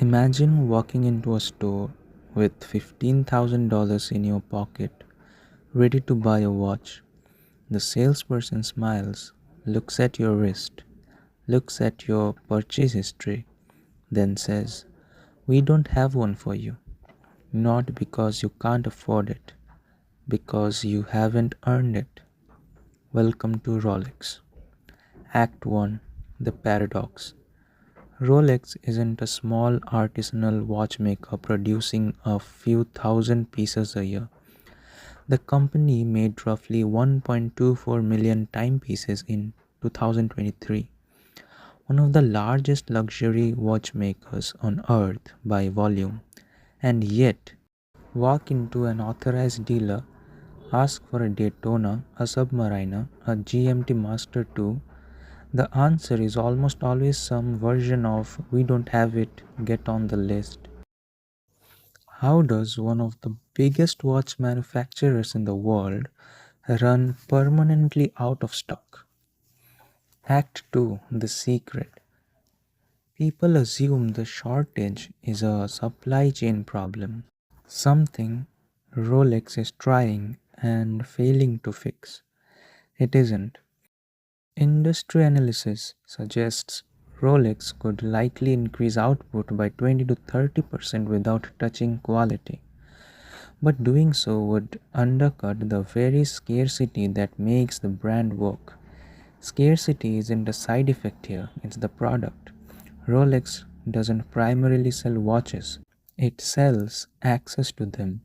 Imagine walking into a store with $15,000 in your pocket, ready to buy a watch. The salesperson smiles, looks at your wrist, looks at your purchase history, then says, "We don't have one for you." Not because you can't afford it, because you haven't earned it. Welcome to Rolex. Act 1. The Paradox. Rolex isn't a small artisanal watchmaker producing a few thousand pieces a year. The company made roughly 1.24 million timepieces in 2023, one of the largest luxury watchmakers on earth by volume. And yet, walk into an authorized dealer, ask for a Daytona, a Submariner, a GMT Master 2. The answer is almost always some version of "we don't have it, get on the list." How does one of the biggest watch manufacturers in the world run permanently out of stock? Act 2. The Secret. People assume the shortage is a supply chain problem, something Rolex is trying and failing to fix. It isn't. Industry analysis suggests Rolex could likely increase output by 20 to 30% without touching quality. But doing so would undercut the very scarcity that makes the brand work. Scarcity isn't a side effect here, it's the product. Rolex doesn't primarily sell watches, it sells access to them.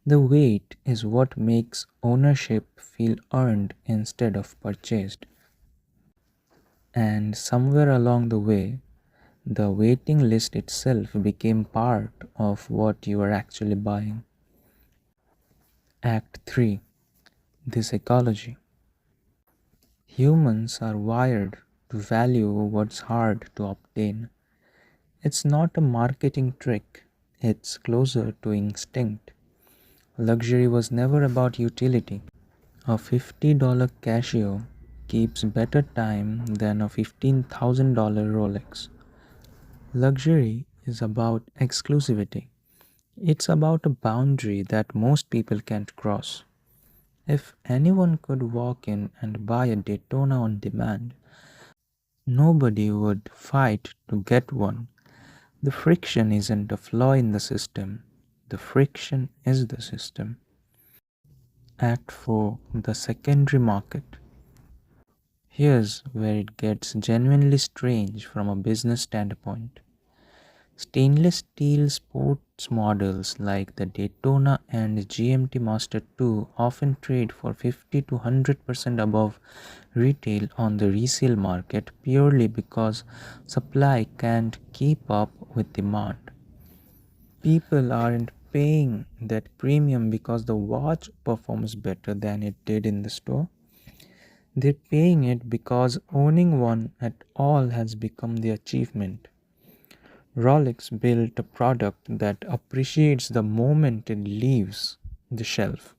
The weight is what makes ownership feel earned instead of purchased. And somewhere along the way, the waiting list itself became part of what you are actually buying. Act 3. The Psychology. Humans are wired to value what's hard to obtain. It's not a marketing trick, it's closer to instinct. Luxury was never about utility. A $50 Casio keeps better time than a $15,000 Rolex. Luxury is about exclusivity. It's about a boundary that most people can't cross. If anyone could walk in and buy a Daytona on demand, nobody would fight to get one. The friction isn't a flaw in the system, the friction is the system. Act 4. The Secondary Market. Here's where it gets genuinely strange from a business standpoint. Stainless steel sports models like the Daytona and GMT Master 2 often trade for 50 to 100% above retail on the resale market purely because supply can't keep up with demand. People aren't paying that premium because the watch performs better than it did in the store. They're paying it because owning one at all has become the achievement. Rolex built a product that appreciates the moment it leaves the shelf.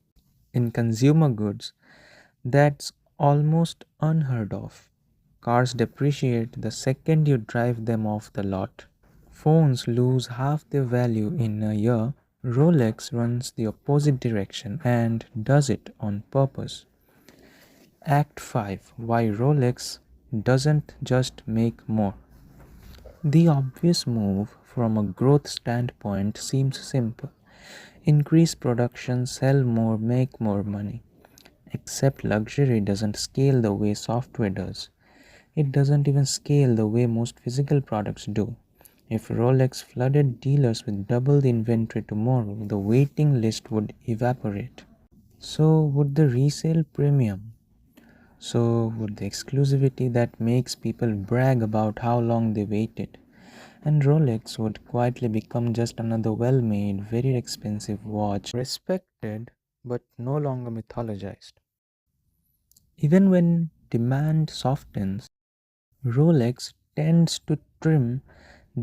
In consumer goods, that's almost unheard of. Cars depreciate the second you drive them off the lot. Phones lose half their value in a year. Rolex runs the opposite direction and does it on purpose. Act 5. Why Rolex doesn't just make more. The obvious move from a growth standpoint seems simple. Increase production, sell more, make more money. Except luxury doesn't scale the way software does. It doesn't even scale the way most physical products do. If Rolex flooded dealers with double the inventory tomorrow, the waiting list would evaporate. So would the resale premium. So would the exclusivity that makes people brag about how long they waited. And Rolex would quietly become just another well made, very expensive watch, respected but no longer mythologized. Even when demand softens, Rolex tends to trim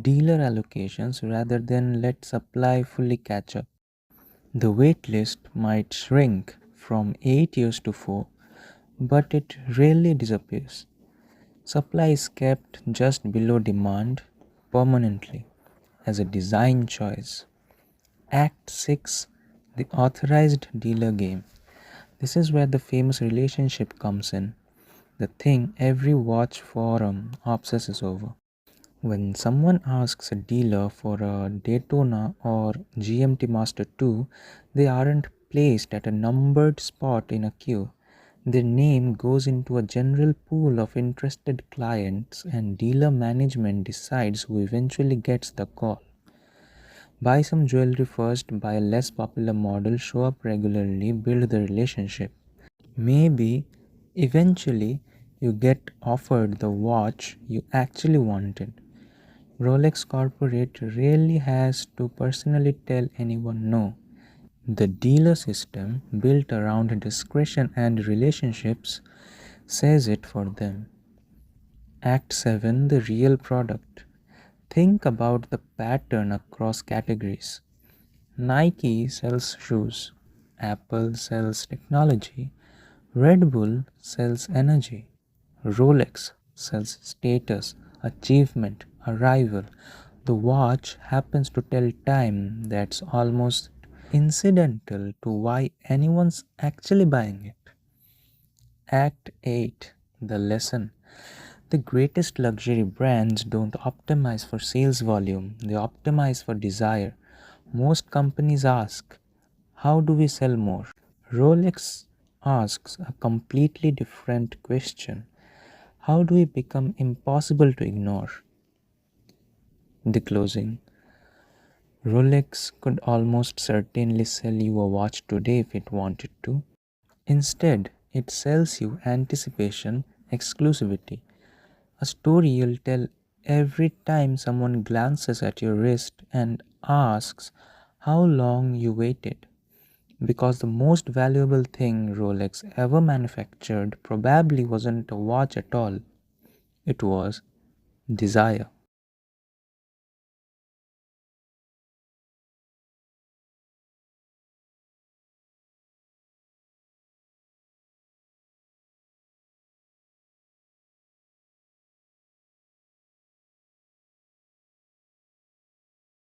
dealer allocations rather than let supply fully catch up. The wait list might shrink from 8 years to 4, but it rarely disappears. Supply is kept just below demand permanently. as a design choice. Act 6, the authorized dealer game. This is where the famous relationship comes in, the thing every watch forum obsesses over. When someone asks a dealer for a Daytona or GMT Master 2, they aren't placed at a numbered spot in a queue. Their name goes into a general pool of interested clients, and dealer management decides who eventually gets the call. Buy some jewelry first, buy a less popular model, show up regularly, build the relationship. Maybe eventually you get offered the watch you actually wanted. Rolex Corporate rarely has to personally tell anyone no. The dealer system, built around discretion and relationships, says it for them. Act 7, the real product. Think about the pattern across categories. Nike sells shoes, Apple sells technology, Red Bull sells energy, Rolex sells status, achievement, arrival. The watch happens to tell time that's almost incidental to why anyone's actually buying it. Act 8, the lesson. The greatest luxury brands don't optimize for sales volume, they optimize for desire. Most companies ask, how do we sell more? Rolex asks a completely different question. How do we become impossible to ignore? The closing. Rolex could almost certainly sell you a watch today if it wanted to. Instead, it sells you anticipation, exclusivity, a story you'll tell every time someone glances at your wrist and asks how long you waited. Because the most valuable thing Rolex ever manufactured probably wasn't a watch at all, it was desire.